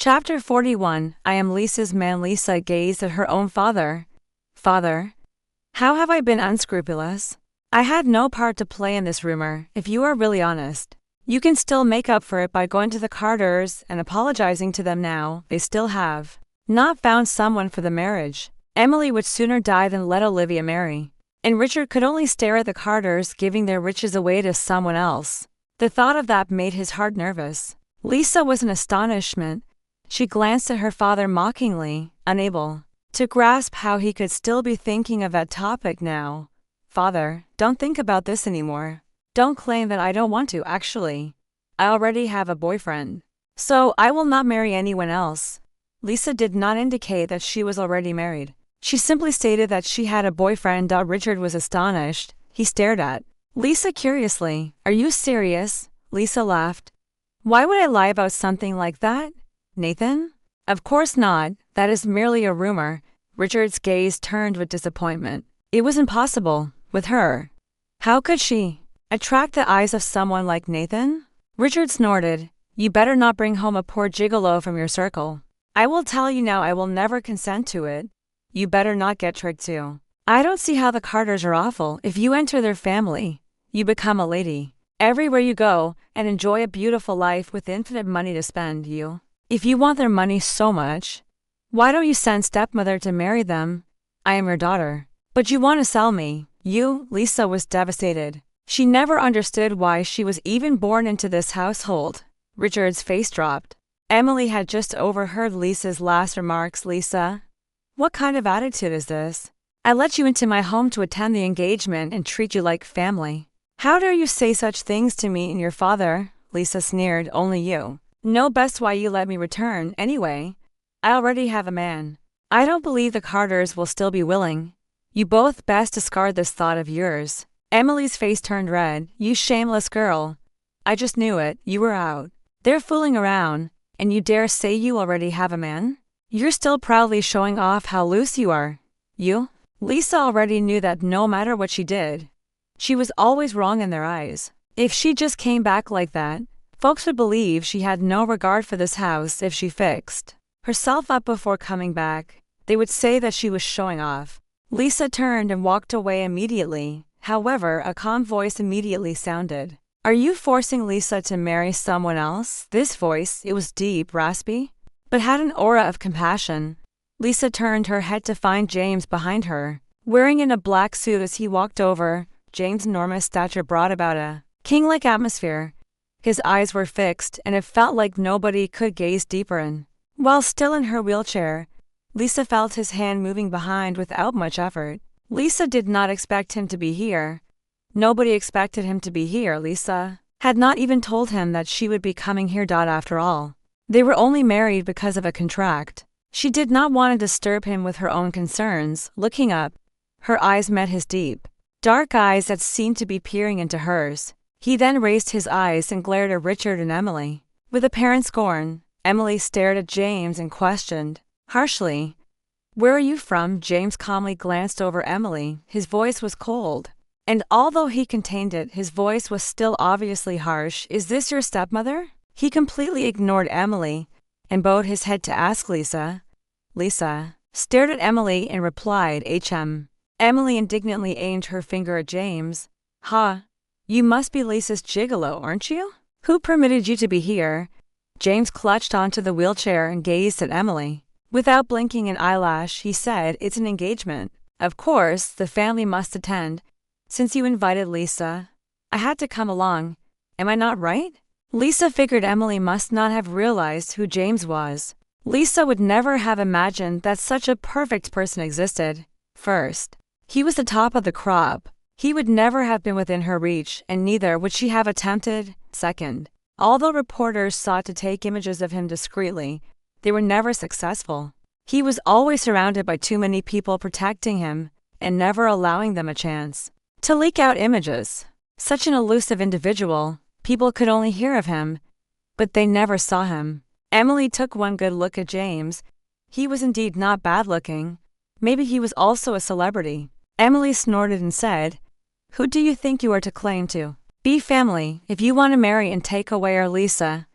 Chapter 41. I am Lisa's man. Lisa gazed at her own father. Father, how have I been unscrupulous? I had no part to play in this rumor. If you are really honest, you can still make up for it by going to the Carters and apologizing to them now. They still have not found someone for the marriage. Emily would sooner die than let Olivia marry. And Richard could only stare at the Carters giving their riches away to someone else. The thought of that made his heart nervous. Lisa was in astonishment. She glanced at her father mockingly, unable to grasp how he could still be thinking of that topic now. Father, don't think about this anymore. Don't claim that I don't want to, actually. I already have a boyfriend. So I will not marry anyone else. Lisa did not indicate that she was already married. She simply stated that she had a boyfriend. Richard was astonished. He stared at Lisa curiously. Are you serious? Lisa laughed. Why would I lie about something like that, Nathan? Of course not. That is merely a rumor. Richard's gaze turned with disappointment. It was impossible, with her. How could she attract the eyes of someone like Nathan? Richard snorted. You better not bring home a poor gigolo from your circle. I will tell you now, I will never consent to it. You better not get tricked too. I don't see how the Carters are awful. If you enter their family, you become a lady everywhere you go and enjoy a beautiful life with infinite money to spend. If you want their money so much, why don't you send stepmother to marry them? I am your daughter. But you want to sell me. Lisa was devastated. She never understood why she was even born into this household. Richard's face dropped. Emily had just overheard Lisa's last remarks. Lisa, what kind of attitude is this? I let you into my home to attend the engagement and treat you like family. How dare you say such things to me and your father? Lisa sneered. Only you know best why you let me return. Anyway, I already have a man. I don't believe the Carters will still be willing. You both best discard this thought of yours. Emily's face turned red. You shameless girl. I just knew it. You were out there fooling around, and you dare say you already have a man? You're still proudly showing off how loose you are. Lisa already knew that no matter what she did, she was always wrong in their eyes. If she just came back like that, folks would believe she had no regard for this house. If she fixed herself up before coming back, they would say that she was showing off. Lisa turned and walked away immediately. However, a calm voice immediately sounded. Are you forcing Lisa to marry someone else? This voice, it was deep, raspy, but had an aura of compassion. Lisa turned her head to find James behind her, wearing in a black suit. As he walked over, James' enormous stature brought about a king-like atmosphere. His eyes were fixed, and it felt like nobody could gaze deeper in. While still in her wheelchair, Lisa felt his hand moving behind without much effort. Lisa did not expect him to be here. Nobody expected him to be here. Lisa had not even told him that she would be coming here. After all, they were only married because of a contract. She did not want to disturb him with her own concerns. Looking up, her eyes met his deep, dark eyes that seemed to be peering into hers. He then raised his eyes and glared at Richard and Emily. With apparent scorn, Emily stared at James and questioned harshly, Where are you from? James calmly glanced over Emily. His voice was cold, and although he contained it, his voice was still obviously harsh. Is this your stepmother? He completely ignored Emily and bowed his head to ask Lisa. Lisa stared at Emily and replied, Emily indignantly aimed her finger at James. You must be Lisa's gigolo, aren't you? Who permitted you to be here? James clutched onto the wheelchair and gazed at Emily. Without blinking an eyelash, he said, It's an engagement. Of course, the family must attend. Since you invited Lisa, I had to come along. Am I not right? Lisa figured Emily must not have realized who James was. Lisa would never have imagined that such a perfect person existed. First, he was the top of the crop. He would never have been within her reach, and neither would she have attempted. Second, although reporters sought to take images of him discreetly, they were never successful. He was always surrounded by too many people protecting him and never allowing them a chance to leak out images. Such an elusive individual, people could only hear of him, but they never saw him. Emily took one good look at James. He was indeed not bad-looking. Maybe he was also a celebrity. Emily snorted and said, Who do you think you are to claim to be family? If you want to marry and take away our Lisa,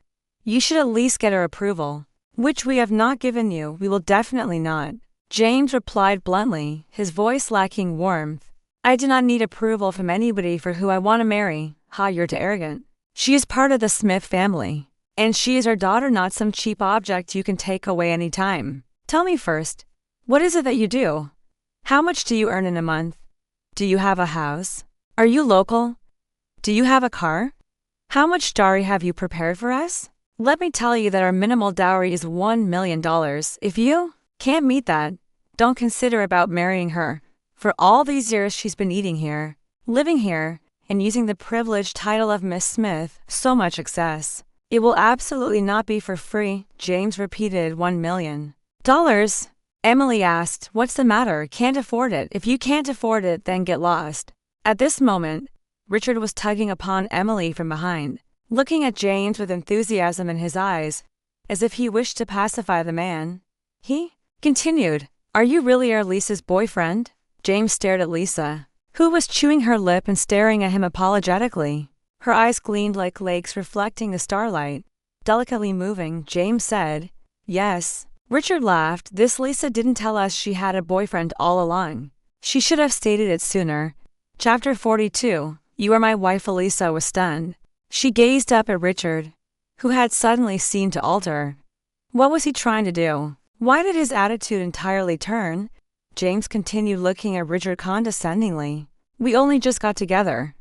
you should at least get her approval. Which we have not given you, we will definitely not. James replied bluntly, his voice lacking warmth. I do not need approval from anybody for who I want to marry. Ha, you're too arrogant. She is part of the Smith family. And she is our daughter, not some cheap object you can take away any time. Tell me first, what is it that you do? How much do you earn in a month? Do you have a house? Are you local? Do you have a car? How much dowry have you prepared for us? Let me tell you that our minimal dowry is $1 million. If you can't meet that, don't consider about marrying her. For all these years she's been eating here, living here, and using the privileged title of Miss Smith, so much excess. It will absolutely not be for free, James repeated. $1 million. Emily asked, what's the matter? Can't afford it. If you can't afford it, then get lost. At this moment, Richard was tugging upon Emily from behind, looking at James with enthusiasm in his eyes, as if he wished to pacify the man. He continued, are you really our Lisa's boyfriend? James stared at Lisa, who was chewing her lip and staring at him apologetically. Her eyes gleamed like lakes reflecting the starlight. Delicately moving, James said, yes. Richard laughed. This Lisa didn't tell us she had a boyfriend all along. She should have stated it sooner. Chapter 42. You are my wife. Elisa was stunned. She gazed up at Richard, who had suddenly seemed to alter. What was he trying to do? Why did his attitude entirely turn? James continued, looking at Richard condescendingly. We only just got together,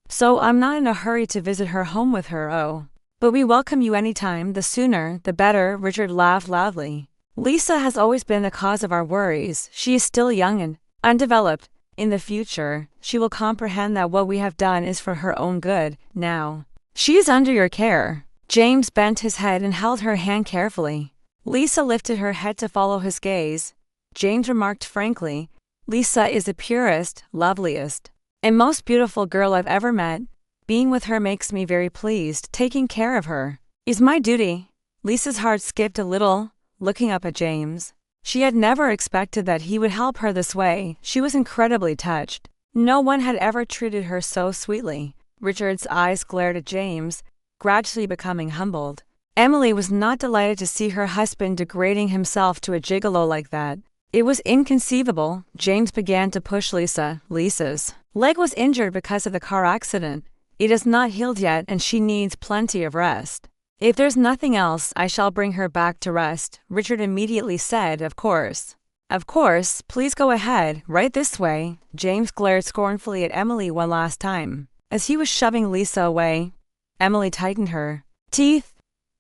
so I'm not in a hurry to visit her home with her. Oh, but we welcome you anytime. The sooner, the better. Richard laughed loudly. Lisa has always been the cause of our worries. She is still young and undeveloped. In the future, she will comprehend that what we have done is for her own good. Now, she is under your care. James bent his head and held her hand carefully. Lisa lifted her head to follow his gaze. James remarked frankly, Lisa is the purest, loveliest, and most beautiful girl I've ever met. Being with her makes me very pleased. Taking care of her is my duty. Lisa's heart skipped a little, looking up at James. She had never expected that he would help her this way. She was incredibly touched. No one had ever treated her so sweetly. Richard's eyes glared at James, gradually becoming humbled. Emily was not delighted to see her husband degrading himself to a gigolo like that. It was inconceivable. James began to push Lisa. Lisa's leg was injured because of the car accident. It is not healed yet and she needs plenty of rest. If there's nothing else, I shall bring her back to rest. Richard immediately said, Of course. Of course, please go ahead, right this way. James glared scornfully at Emily one last time. As he was shoving Lisa away, Emily tightened her teeth.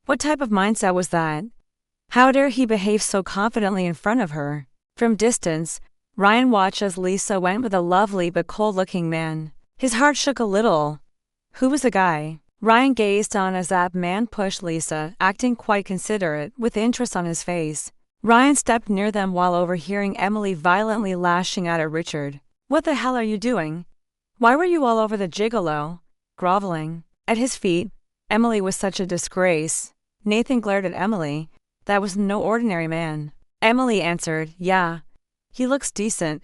What type of mindset was that? How dare he behave so confidently in front of her? From distance, Ryan watched as Lisa went with a lovely but cold-looking man. His heart shook a little. Who was the guy? Ryan gazed on as that man pushed Lisa, acting quite considerate, with interest on his face. Ryan stepped near them while overhearing Emily violently lashing out at Richard. What the hell are you doing? Why were you all over the gigolo? Groveling at his feet. Emily was such a disgrace. Nathan glared at Emily. That was no ordinary man. Emily answered, Yeah, he looks decent.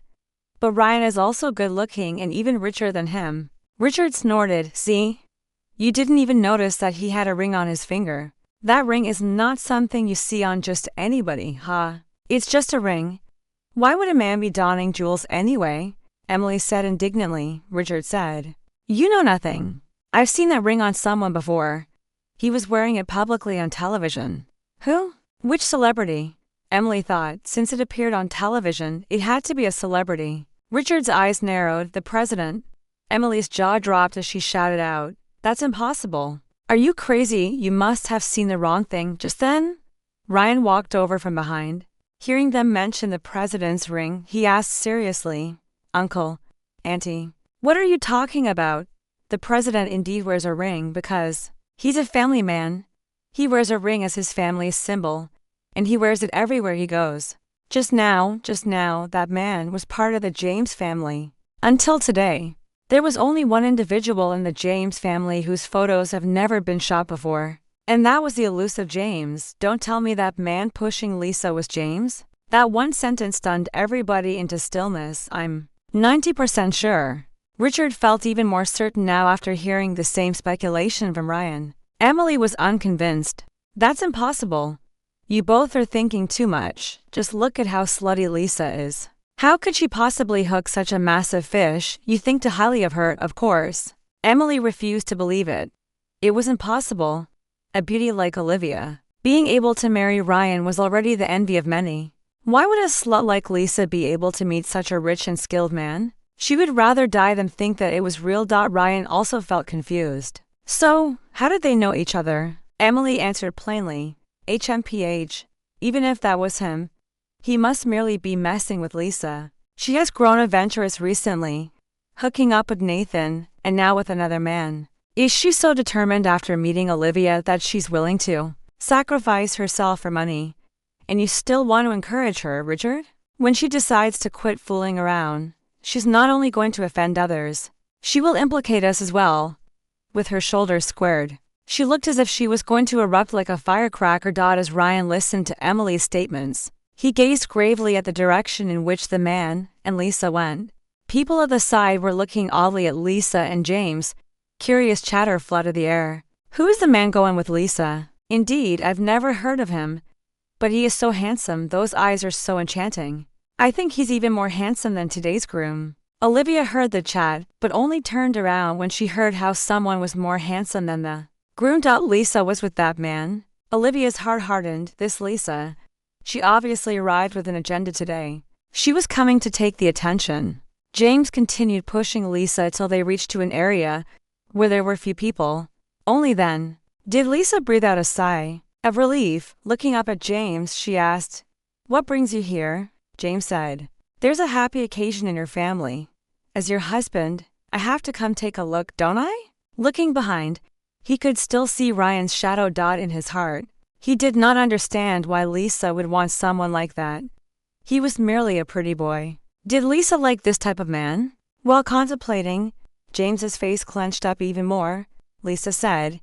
But Ryan is also good-looking and even richer than him. Richard snorted. See? You didn't even notice that he had a ring on his finger. That ring is not something you see on just anybody, huh? It's just a ring. Why would a man be donning jewels anyway? Emily said indignantly. Richard said, You know nothing. I've seen that ring on someone before. He was wearing it publicly on television. Who? Which celebrity? Emily thought, since it appeared on television, it had to be a celebrity. Richard's eyes narrowed. The president. Emily's jaw dropped as she shouted out, That's impossible. Are you crazy? You must have seen the wrong thing just then. Ryan walked over from behind. Hearing them mention the president's ring, he asked seriously, Uncle, Auntie, what are you talking about? The president indeed wears a ring because he's a family man. He wears a ring as his family's symbol, and he wears it everywhere he goes. Just now, that man was part of the James family. Until today, there was only one individual in the James family whose photos have never been shot before. And that was the elusive James. Don't tell me that man pushing Lisa was James. That one sentence stunned everybody into stillness. I'm 90% sure. Richard felt even more certain now after hearing the same speculation from Ryan. Emily was unconvinced. That's impossible. You both are thinking too much. Just look at how slutty Lisa is. How could she possibly hook such a massive fish? You think too highly of her, of course. Emily refused to believe it. It was impossible. A beauty like Olivia, being able to marry Ryan, was already the envy of many. Why would a slut like Lisa be able to meet such a rich and skilled man? She would rather die than think that it was real. Ryan also felt confused. So, how did they know each other? Emily answered plainly. HMPH. Even if that was him, he must merely be messing with Lisa. She has grown adventurous recently, hooking up with Nathan, and now with another man. Is she so determined after meeting Olivia that she's willing to sacrifice herself for money? And you still want to encourage her, Richard? When she decides to quit fooling around, she's not only going to offend others, she will implicate us as well. With her shoulders squared, she looked as if she was going to erupt like a firecracker. As Ryan listened to Emily's statements, he gazed gravely at the direction in which the man and Lisa went. People at the side were looking oddly at Lisa and James. Curious chatter flooded the air. Who is the man going with Lisa? Indeed, I've never heard of him. But he is so handsome, those eyes are so enchanting. I think he's even more handsome than today's groom. Olivia heard the chat, but only turned around when she heard how someone was more handsome than the groom. Lisa was with that man. Olivia's heart hardened. This Lisa. She obviously arrived with an agenda today. She was coming to take the attention. James continued pushing Lisa till they reached to an area where there were few people. Only then did Lisa breathe out a sigh of relief. Looking up at James, she asked, "What brings you here?" James said, "There's a happy occasion in your family. As your husband, I have to come take a look, don't I?" Looking behind, he could still see Ryan's shadow. In his heart, he did not understand why Lisa would want someone like that. He was merely a pretty boy. Did Lisa like this type of man? While contemplating, James's face clenched up even more. Lisa said,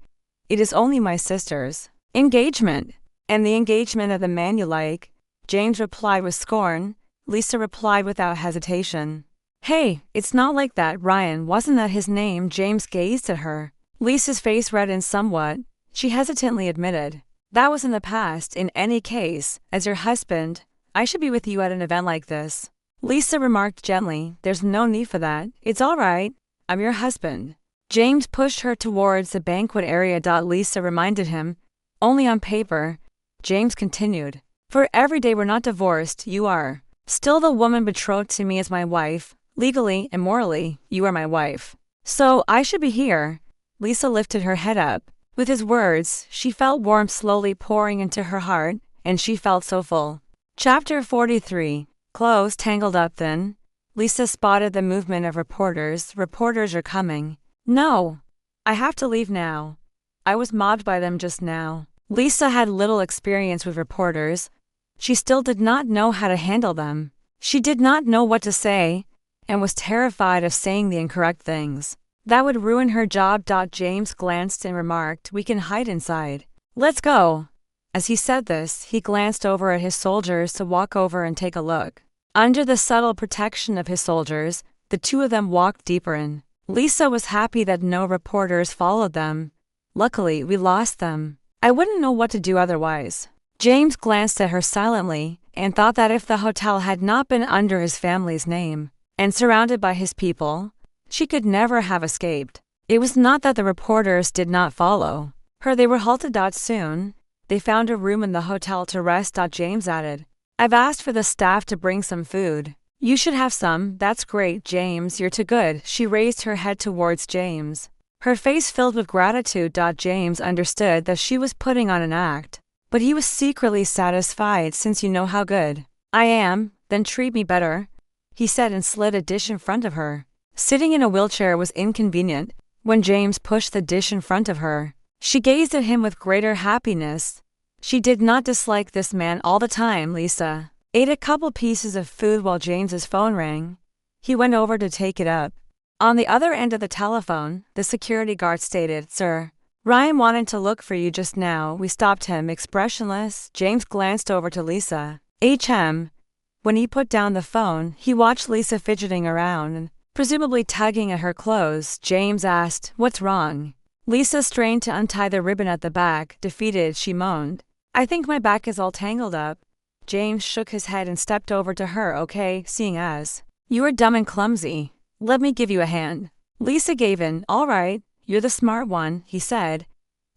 "It is only my sister's engagement." "And the engagement of the man you like?" James replied with scorn. Lisa replied without hesitation, "Hey, it's not like that, Ryan. Wasn't that his name?" James gazed at her. Lisa's face reddened somewhat. She hesitantly admitted, "That was in the past. In any case, as your husband, I should be with you at an event like this." Lisa remarked gently, "There's no need for that. It's all right. I'm your husband." James pushed her towards the banquet area. Lisa reminded him, "Only on paper." James continued, "For every day we're not divorced, you are still the woman betrothed to me as my wife. Legally and morally, you are my wife. So I should be here." Lisa lifted her head up. With his words, she felt warmth slowly pouring into her heart, and she felt so full. Chapter 43. Clothes tangled up then. Lisa spotted the movement of reporters. Reporters are coming. "No. I have to leave now. I was mobbed by them just now." Lisa had little experience with reporters. She still did not know how to handle them. She did not know what to say, and was terrified of saying the incorrect things. That would ruin her job. James glanced and remarked, "We can hide inside. Let's go." As he said this, he glanced over at his soldiers to walk over and take a look. Under the subtle protection of his soldiers, the two of them walked deeper in. Lisa was happy that no reporters followed them. "Luckily, we lost them. I wouldn't know what to do otherwise." James glanced at her silently and thought that if the hotel had not been under his family's name and surrounded by his people, she could never have escaped. It was not that the reporters did not follow her. They were halted. Soon, they found a room in the hotel to rest. James added, "I've asked for the staff to bring some food. You should have some." "That's great, James. You're too good." She raised her head towards James. Her face filled with gratitude. James understood that she was putting on an act, but he was secretly satisfied. "Since you know how good I am, then treat me better," he said and slid a dish in front of her. Sitting in a wheelchair was inconvenient. When James pushed the dish in front of her, she gazed at him with greater happiness. She did not dislike this man all the time. Lisa ate a couple pieces of food while James's phone rang. He went over to take it up. On the other end of the telephone, the security guard stated, "Sir, Ryan wanted to look for you just now. We stopped him." Expressionless, James glanced over to Lisa. When he put down the phone, he watched Lisa fidgeting around and presumably tugging at her clothes. James asked, "What's wrong?" Lisa strained to untie the ribbon at the back. Defeated, she moaned, I think my back is all tangled up. James shook his head and stepped over to her. Okay, seeing as you are dumb and clumsy, let me give you a hand. Lisa gave in. All right, you're the smart one, he said.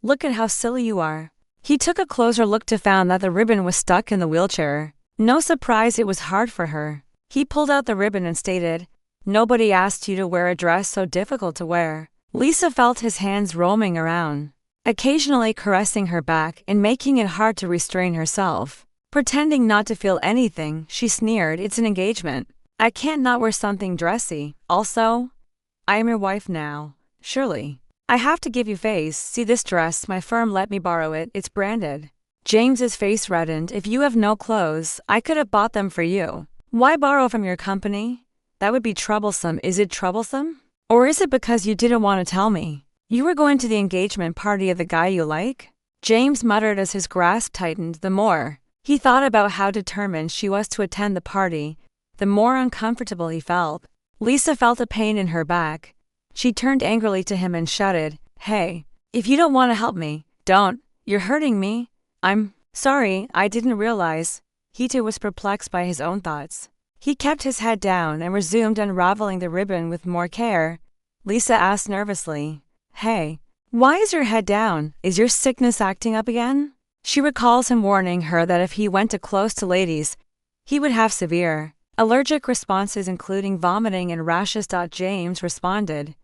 Look at how silly you are. He took a closer look to find that the ribbon was stuck in the wheelchair. No surprise it was hard for her. He pulled out the ribbon and stated, "Nobody asked you to wear a dress so difficult to wear." Lisa felt his hands roaming around, occasionally caressing her back and making it hard to restrain herself. Pretending not to feel anything, she sneered, "It's an engagement. I can't not wear something dressy. Also, I am your wife now. Surely. I have to give you face. See this dress, my firm let me borrow it, it's branded." James's face reddened. "If you have no clothes, I could have bought them for you. Why borrow from your company? That would be troublesome." "Is it troublesome? Or is it because you didn't want to tell me? You were going to the engagement party of the guy you like?" James muttered as his grasp tightened. The more he thought about how determined she was to attend the party, the more uncomfortable he felt. Lisa felt a pain in her back. She turned angrily to him and shouted, "Hey, if you don't want to help me, don't. You're hurting me." "I'm sorry, I didn't realize." He too was perplexed by his own thoughts. He kept his head down and resumed unraveling the ribbon with more care. Lisa asked nervously, "Hey, why is your head down? Is your sickness acting up again?" She recalls him warning her that if he went too close to ladies, he would have severe allergic responses including vomiting and rashes. James responded,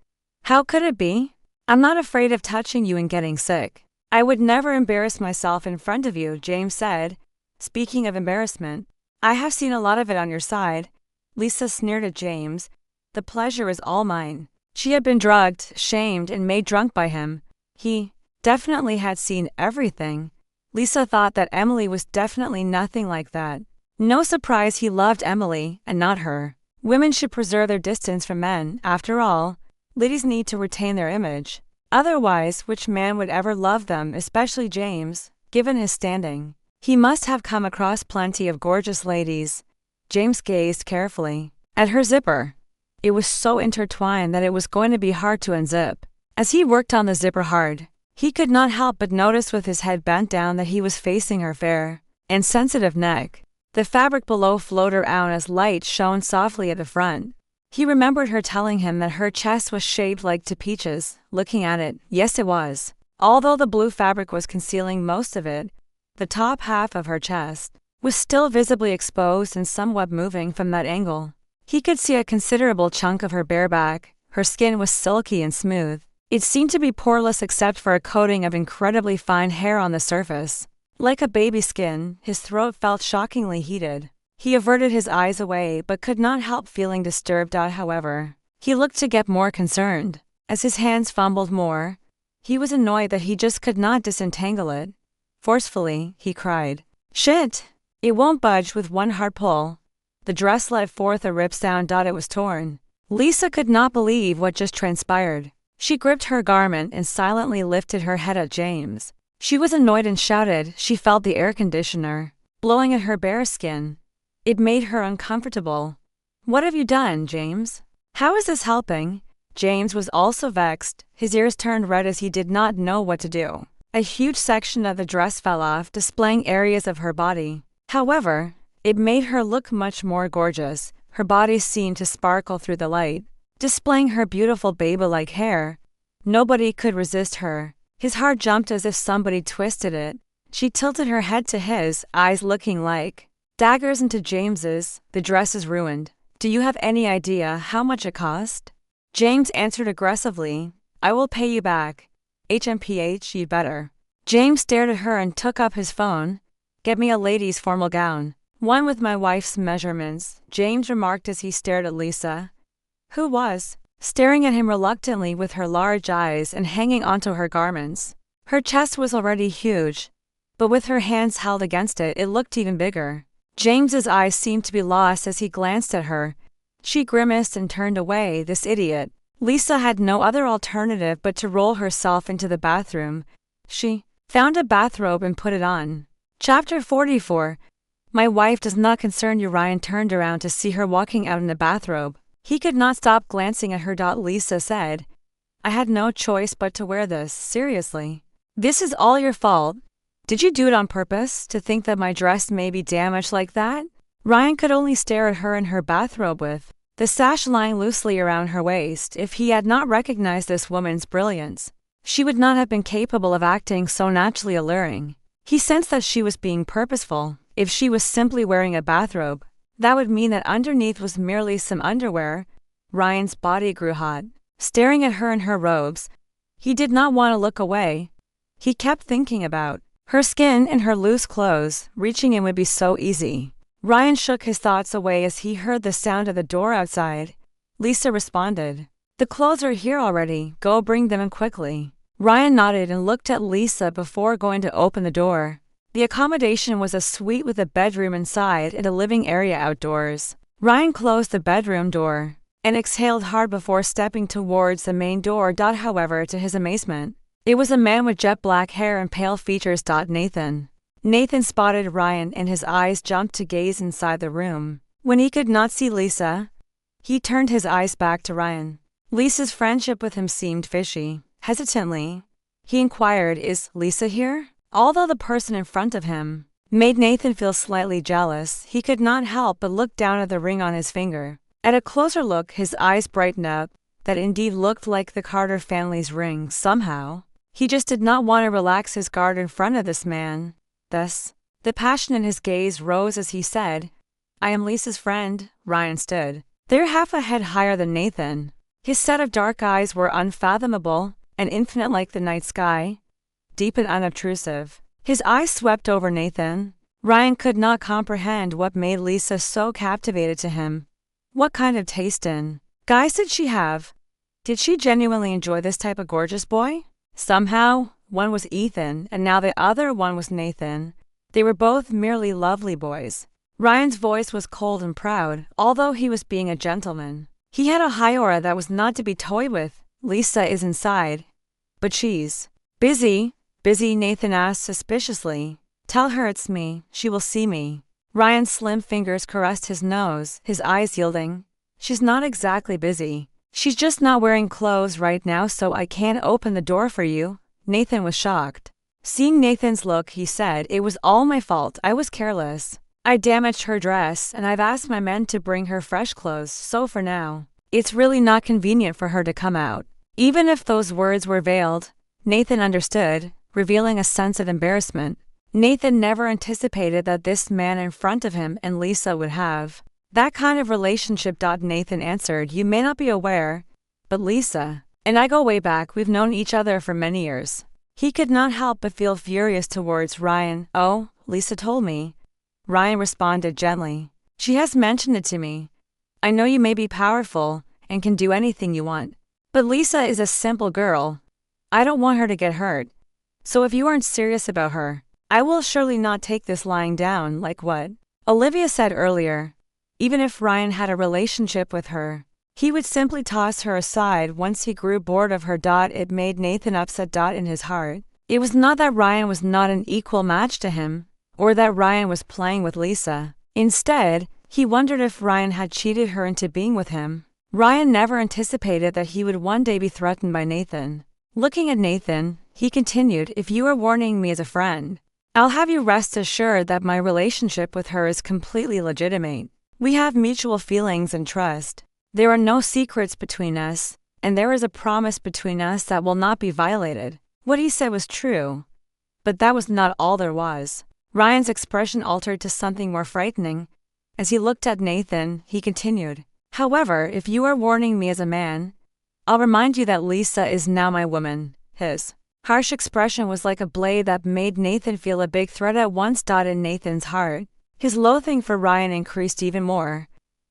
"How could it be? I'm not afraid of touching you and getting sick. I would never embarrass myself in front of you," James said. "Speaking of embarrassment, I have seen a lot of it on your side." Lisa sneered at James. "The pleasure is all mine." She had been drugged, shamed, and made drunk by him. He definitely had seen everything. Lisa thought that Emily was definitely nothing like that. No surprise he loved Emily, and not her. Women should preserve their distance from men. After all, ladies need to retain their image. Otherwise, which man would ever love them, especially James, given his standing? He must have come across plenty of gorgeous ladies. James gazed carefully at her zipper. It was so intertwined that it was going to be hard to unzip. As he worked on the zipper hard, he could not help but notice with his head bent down that he was facing her fair and sensitive neck. The fabric below floated out as light shone softly at the front. He remembered her telling him that her chest was shaped like two peaches. Looking at it, yes it was. Although the blue fabric was concealing most of it, the top half of her chest was still visibly exposed and somewhat moving from that angle. He could see a considerable chunk of her bare back. Her skin was silky and smooth. It seemed to be poreless except for a coating of incredibly fine hair on the surface. Like a baby's skin, his throat felt shockingly heated. He averted his eyes away but could not help feeling disturbed. However, he looked to get more concerned. As his hands fumbled more, he was annoyed that he just could not disentangle it. Forcefully, he cried, "Shit! It won't budge." With one hard pull, the dress let forth a rip sound. It was torn. Lisa could not believe what just transpired. She gripped her garment and silently lifted her head at James. She was annoyed and shouted. She felt the air conditioner blowing at her bare skin. It made her uncomfortable. "What have you done, James? How is this helping?" James was also vexed. His ears turned red as he did not know what to do. A huge section of the dress fell off, displaying areas of her body. However, it made her look much more gorgeous. Her body seemed to sparkle through the light, displaying her beautiful baby-like hair. Nobody could resist her. His heart jumped as if somebody twisted it. She tilted her head to his, eyes looking like daggers into James's. "The dress is ruined. Do you have any idea how much it cost?" James answered aggressively, "I will pay you back. HMPH, you'd better." James stared at her and took up his phone. "Get me a lady's formal gown. One with my wife's measurements," James remarked as he stared at Lisa, who was staring at him reluctantly with her large eyes and hanging onto her garments. Her chest was already huge, but with her hands held against it, it looked even bigger. James's eyes seemed to be lost as he glanced at her. She grimaced and turned away. This idiot. Lisa had no other alternative but to roll herself into the bathroom. She found a bathrobe and put it on. Chapter 44. My wife does not concern you. Ryan turned around to see her walking out in a bathrobe. He could not stop glancing at her. Lisa said, "I had no choice but to wear this. Seriously. This is all your fault." Did you do it on purpose, to think that my dress may be damaged like that? Ryan could only stare at her in her bathrobe with the sash lying loosely around her waist. If he had not recognized this woman's brilliance, she would not have been capable of acting so naturally alluring. He sensed that she was being purposeful. If she was simply wearing a bathrobe, that would mean that underneath was merely some underwear. Ryan's body grew hot. Staring at her in her robes, he did not want to look away. He kept thinking about her skin and her loose clothes. Reaching in would be so easy. Ryan shook his thoughts away as he heard the sound of the door outside. Lisa responded, "The clothes are here already. Go bring them in quickly." Ryan nodded and looked at Lisa before going to open the door. The accommodation was a suite with a bedroom inside and a living area outdoors. Ryan closed the bedroom door and exhaled hard before stepping towards the main door. However, to his amazement, it was a man with jet black hair and pale features. Nathan. Nathan spotted Ryan and his eyes jumped to gaze inside the room. When he could not see Lisa, he turned his eyes back to Ryan. Lisa's friendship with him seemed fishy. Hesitantly, he inquired, "Is Lisa here?" Although the person in front of him made Nathan feel slightly jealous, he could not help but look down at the ring on his finger. At a closer look, his eyes brightened up. That indeed looked like the Carter family's ring. Somehow, he just did not want to relax his guard in front of this man. Thus, the passion in his gaze rose as he said, "I am Lisa's friend." Ryan stood there half a head higher than Nathan. His set of dark eyes were unfathomable and infinite like the night sky, deep and unobtrusive. His eyes swept over Nathan. Ryan could not comprehend what made Lisa so captivated to him. What kind of taste in guys did she have? Did she genuinely enjoy this type of gorgeous boy? Somehow, one was Ethan and now the other one was Nathan. They were both merely lovely boys. Ryan's voice was cold and proud, although he was being a gentleman. He had a high aura that was not to be toyed with. "Lisa is inside, but she's busy." "Busy?" Nathan asked suspiciously. "Tell her it's me. She will see me." Ryan's slim fingers caressed his nose, his eyes yielding. "She's not exactly busy. She's just not wearing clothes right now, so I can't open the door for you." Nathan was shocked. Seeing Nathan's look, he said, "It was all my fault. I was careless. I damaged her dress, and I've asked my men to bring her fresh clothes, so for now, it's really not convenient for her to come out." Even if those words were veiled, Nathan understood, revealing a sense of embarrassment. Nathan never anticipated that this man in front of him and Lisa would have that kind of relationship. Nathan answered, "You may not be aware, but Lisa and I go way back. We've known each other for many years." He could not help but feel furious towards Ryan. "Oh, Lisa told me." Ryan responded gently. "She has mentioned it to me. I know you may be powerful and can do anything you want, but Lisa is a simple girl. I don't want her to get hurt. So if you aren't serious about her, I will surely not take this lying down like what Olivia said earlier. Even if Ryan had a relationship with her, he would simply toss her aside once he grew bored of her. It made Nathan upset. In his heart, it was not that Ryan was not an equal match to him, or that Ryan was playing with Lisa. Instead, he wondered if Ryan had cheated her into being with him. Ryan never anticipated that he would one day be threatened by Nathan. Looking at Nathan, he continued, "If you are warning me as a friend, I'll have you rest assured that my relationship with her is completely legitimate. We have mutual feelings and trust. There are no secrets between us, and there is a promise between us that will not be violated." What he said was true, but that was not all there was. Ryan's expression altered to something more frightening. As he looked at Nathan, he continued, "However, if you are warning me as a man, I'll remind you that Lisa is now my woman." His harsh expression was like a blade that made Nathan feel a big threat at once. In Nathan's heart, his loathing for Ryan increased even more.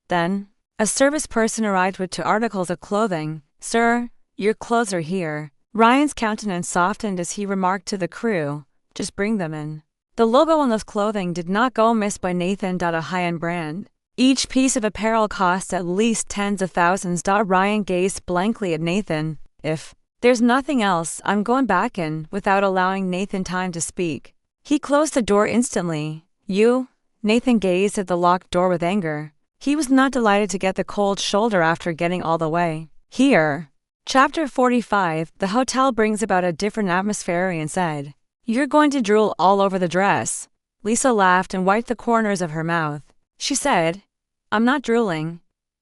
Then, a service person arrived with 2 articles of clothing. "Sir, your clothes are here." Ryan's countenance softened as he remarked to the crew, "Just bring them in." The logo on those clothing did not go amiss by Nathan. A high-end brand. Each piece of apparel cost at least tens of thousands. Ryan gazed blankly at Nathan. "If there's nothing else, I'm going back in," without allowing Nathan time to speak. He closed the door instantly. "You?" Nathan gazed at the locked door with anger. He was not delighted to get the cold shoulder after getting all the way here. Chapter 45. The hotel brings about a different atmosphere. Ryan said, You're going to drool all over the dress. Lisa laughed and wiped the corners of her mouth. She said, I'm not drooling.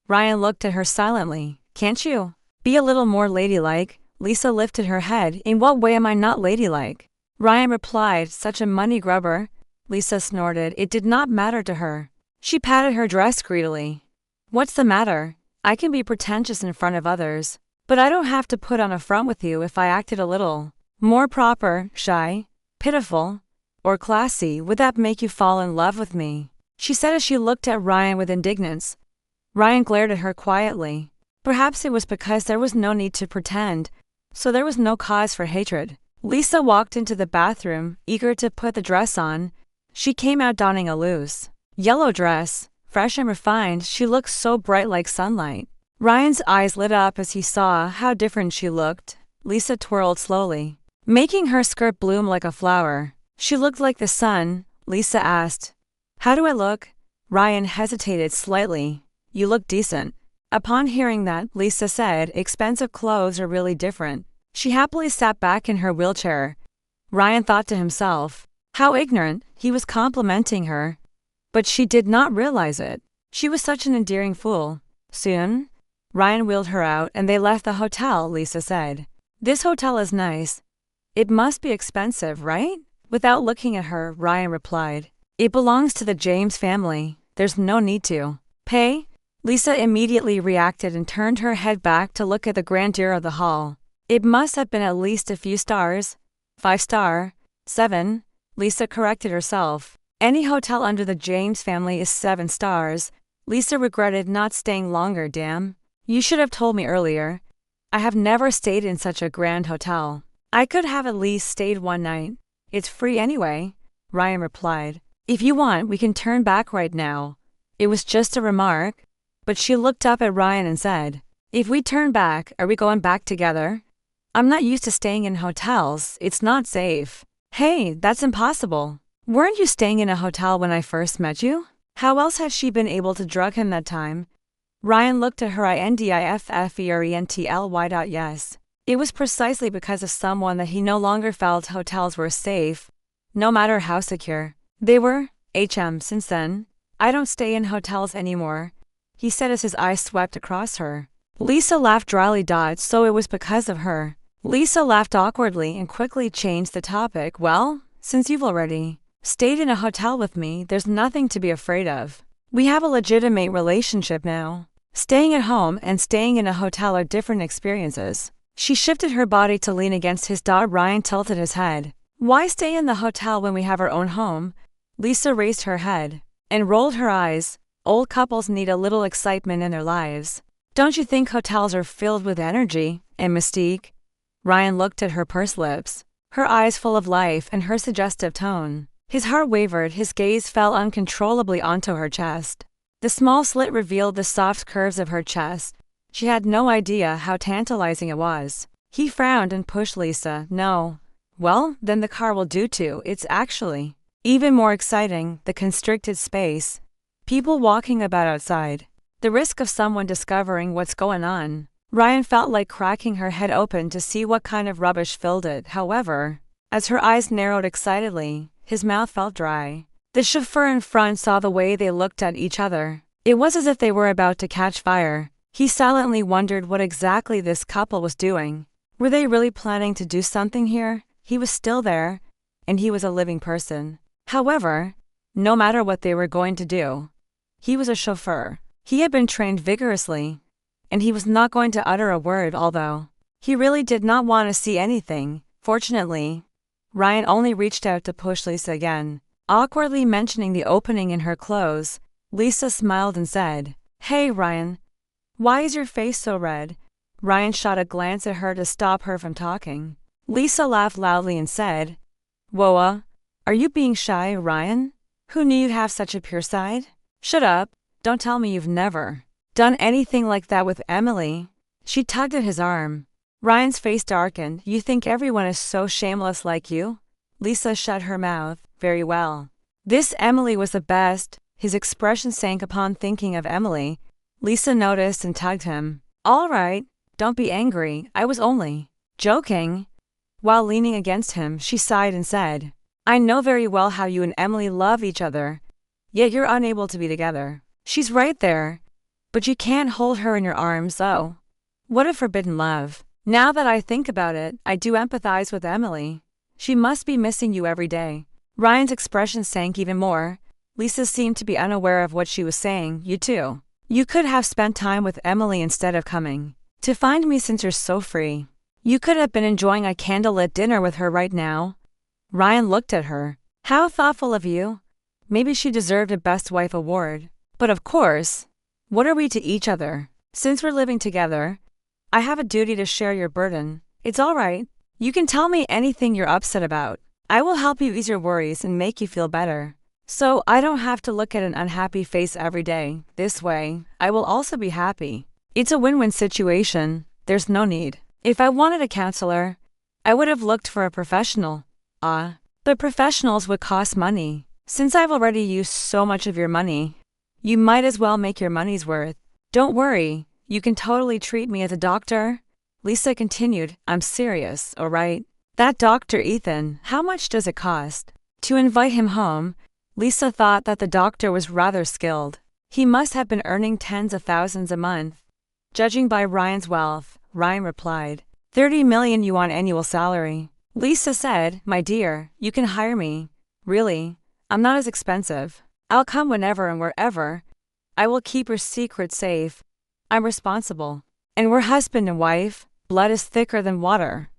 Ryan looked at her silently. Can't you be a little more ladylike? Lisa lifted her head. In what way am I not ladylike? Ryan replied, such a money grubber. Lisa snorted. It did not matter to her. She patted her dress greedily. What's the matter? I can be pretentious in front of others, but I don't have to put on a front with you if I acted a little more proper, shy, pitiful, or classy. Would that make you fall in love with me? She said as she looked at Ryan with indignance. Ryan glared at her quietly. Perhaps it was because there was no need to pretend, so there was no cause for hatred. Lisa walked into the bathroom, eager to put the dress on. She came out donning a loose yellow dress. Fresh and refined, she looked so bright like sunlight. Ryan's eyes lit up as he saw how different she looked. Lisa twirled slowly, making her skirt bloom like a flower. She looked like the sun. Lisa asked, How do I look? Ryan hesitated slightly. You look decent. Upon hearing that, Lisa said, expensive clothes are really different. She happily sat back in her wheelchair. Ryan thought to himself, how ignorant. He was complimenting her, but she did not realize it. She was such an endearing fool. Soon, Ryan wheeled her out and they left the hotel. Lisa said, This hotel is nice. It must be expensive, right? Without looking at her, Ryan replied, It belongs to the James family. There's no need to pay. Lisa immediately reacted and turned her head back to look at the grandeur of the hall. It must have been at least a few stars. 5-star. 7. Lisa corrected herself. Any hotel under the James family is 7 stars. Lisa regretted not staying longer. Damn. You should have told me earlier. I have never stayed in such a grand hotel. I could have at least stayed one night. It's free anyway, Ryan replied. If you want, we can turn back right now. It was just a remark. But she looked up at Ryan and said, If we turn back, are we going back together? I'm not used to staying in hotels. It's not safe. Hey, that's impossible. Weren't you staying in a hotel when I first met you? How else had she been able to drug him that time? Ryan looked at her indiffferently. Yes. It was precisely because of someone that he no longer felt hotels were safe, no matter how secure they were. Since then, I don't stay in hotels anymore, he said as his eyes swept across her. Lisa laughed dryly. So it was because of her. Lisa laughed awkwardly and quickly changed the topic. Well, since you've already stayed in a hotel with me, there's nothing to be afraid of. We have a legitimate relationship now. Staying at home and staying in a hotel are different experiences. She shifted her body to lean against his. Ryan tilted his head. Why stay in the hotel when we have our own home? Lisa raised her head and rolled her eyes. Old couples need a little excitement in their lives. Don't you think hotels are filled with energy and mystique? Ryan looked at her pursed lips, her eyes full of life and her suggestive tone. His heart wavered. His gaze fell uncontrollably onto her chest. The small slit revealed the soft curves of her chest. She had no idea how tantalizing it was. He frowned and pushed Lisa. No. Well, then the car will do too. It's actually even more exciting, the constricted space. People walking about outside. The risk of someone discovering what's going on. Ryan felt like cracking her head open to see what kind of rubbish filled it. However, as her eyes narrowed excitedly, his mouth felt dry. The chauffeur in front saw the way they looked at each other. It was as if they were about to catch fire. He silently wondered what exactly this couple was doing. Were they really planning to do something here? He was still there, and he was a living person. However, no matter what they were going to do, he was a chauffeur. He had been trained vigorously, and he was not going to utter a word, although he really did not want to see anything. Fortunately, Ryan only reached out to push Lisa again, awkwardly mentioning the opening in her clothes. Lisa smiled and said, Hey Ryan, why is your face so red? Ryan shot a glance at her to stop her from talking. Lisa laughed loudly and said, Whoa, are you being shy, Ryan? Who knew you'd have such a pure side? Shut up, don't tell me you've never done anything like that with Emily. She tugged at his arm. Ryan's face darkened. You think everyone is so shameless like you? Lisa shut her mouth. Very well. This Emily was the best. His expression sank upon thinking of Emily. Lisa noticed and tugged him. All right, don't be angry. I was only joking. While leaning against him, she sighed and said, I know very well how you and Emily love each other, yet you're unable to be together. She's right there, but you can't hold her in your arms, though. What a forbidden love. Now that I think about it, I do empathize with Emily. She must be missing you every day. Ryan's expression sank even more. Lisa seemed to be unaware of what she was saying. You too. You could have spent time with Emily instead of coming to find me since you're so free. You could have been enjoying a candlelit dinner with her right now. Ryan looked at her. How thoughtful of you. Maybe she deserved a Best Wife award. But of course, what are we to each other? Since we're living together, I have a duty to share your burden. It's all right. You can tell me anything you're upset about. I will help you ease your worries and make you feel better. So I don't have to look at an unhappy face every day. This way, I will also be happy. It's a win-win situation. There's no need. If I wanted a counselor, I would have looked for a professional. But professionals would cost money. Since I've already used so much of your money, you might as well make your money's worth. Don't worry, you can totally treat me as a doctor. Lisa continued, I'm serious, alright? That Dr. Ethan, how much does it cost? To invite him home, Lisa thought that the doctor was rather skilled. He must have been earning tens of thousands a month. Judging by Ryan's wealth, Ryan replied, 30 million yuan annual salary. Lisa said, my dear, you can hire me. Really, I'm not as expensive. I'll come whenever and wherever. I will keep your secret safe. I'm responsible. And we're husband and wife. Blood is thicker than water.